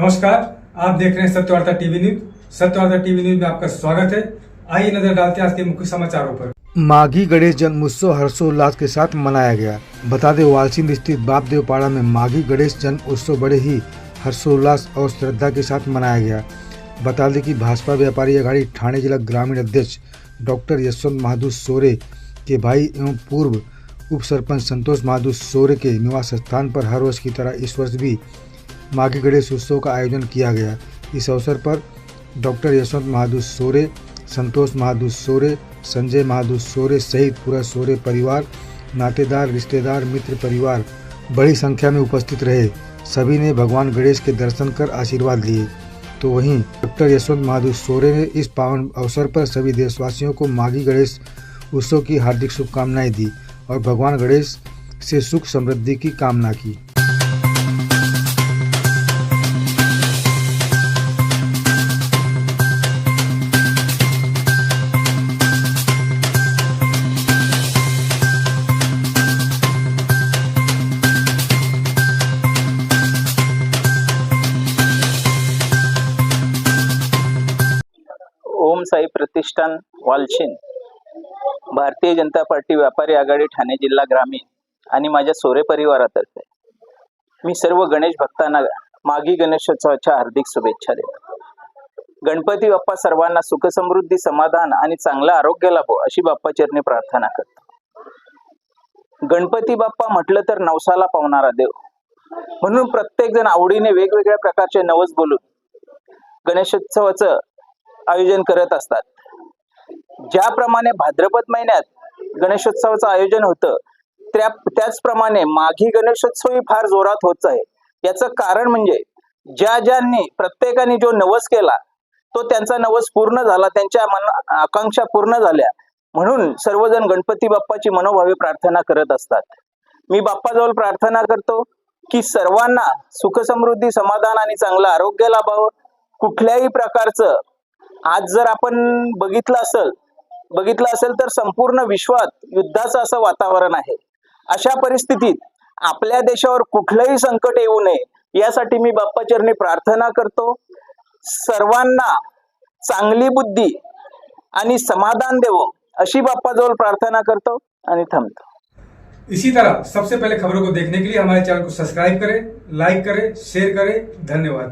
नमस्कार, आप देख रहे हैं Satyavarta TV news. Satyavarta TV news में आपका स्वागत है। आइए नजर डालते हैं आज के मुख्य समाचारों पर। माघी गणेश जन्मोत्सव हर्षोल्लास के साथ मनाया गया। बता दें, वालसिंद स्थित बापदेव पाड़ा में माघी गणेश जन्म उत्सव बड़े ही हर्षोल्लास और श्रद्धा के साथ मनाया गया। बता दें कि भाजपा व्यापारी अघाड़ी ठाणे जिला ग्रामीण अध्यक्ष डॉक्टर यशवंत महादू सोरे के भाई एवं पूर्व उप सरपंच संतोष महादू सोरे के निवास स्थान पर हर वर्ष की तरह इस वर्ष भी माघी गणेश उत्सव का आयोजन किया गया। इस अवसर पर डॉक्टर यशवंत महादू सोरे, संतोष महादू सोरे, संजय महादू सोरे सहित पूरा सोरे परिवार, नातेदार, रिश्तेदार, मित्र परिवार बड़ी संख्या में उपस्थित रहे। सभी ने भगवान गणेश के दर्शन कर आशीर्वाद लिए। तो वहीं डॉक्टर यशवंत महादू सोरे ने इस पावन अवसर पर सभी देशवासियों को माघी गणेश उत्सव की हार्दिक शुभकामनाएं दी और भगवान गणेश से सुख समृद्धि की कामना की। ओम साई प्रतिष्ठान वालशिंद, भारतीय जनता पार्टी व्यापारी आघाडी ठाणे जिल्हा ग्रामीण आणि माझ्या सोरे परिवारातर्फे मी सर्व गणेश भक्तांना माघी गणेशोत्सवाच्या हार्दिक शुभेच्छा देतो। गणपती बाप्पा सर्वांना सुख समृद्धी, समाधान आणि चांगलं आरोग्य लाभो अशी बाप्पा चरणी प्रार्थना करतो। गणपती बाप्पा म्हटलं तर नवसाला पावणारा देव, म्हणून प्रत्येक जण आवडीने वेगवेगळ्या प्रकारचे नवस बोलून गणेशोत्सवाचं आयोजन करत असतात। ज्याप्रमाणे भाद्रपद महिन्यात गणेशोत्सवाचं आयोजन होतं, त्याचप्रमाणे माघी गणेशोत्सव ही फार जोरात होत आहे। याचं कारण म्हणजे ज्यांनी प्रत्येकाने जो नवस केला तो त्यांचा नवस पूर्ण झाला, त्यांच्या आकांक्षा पूर्ण झाल्या, म्हणून सर्वजण गणपती बाप्पाची मनोभावे प्रार्थना करत असतात। मी बाप्पाजवळ प्रार्थना करतो की सर्वांना सुख समृद्धी, समाधान आणि चांगलं आरोग्य लाभावं। कुठल्याही प्रकारचं आज जर आपण बघितलं असेल तर संपूर्ण विश्वात युद्धाचं असं वातावरण आहे। अशा परिस्थितीत आपल्या देशावर कुठलंही संकट येऊ नये यासाठी मी बाप्पाचरणी प्रार्थना करतो। सर्वांना चांगली बुद्धी आणि समाधान देवो अशी बाप्पाजवळ प्रार्थना करतो आणि थांबतो। इसी तरह सबसे पहले खबरों को देखने के लिए हमारे चैनल को सब्सक्राइब करें, लाइक करें, शेयर करें। धन्यवाद।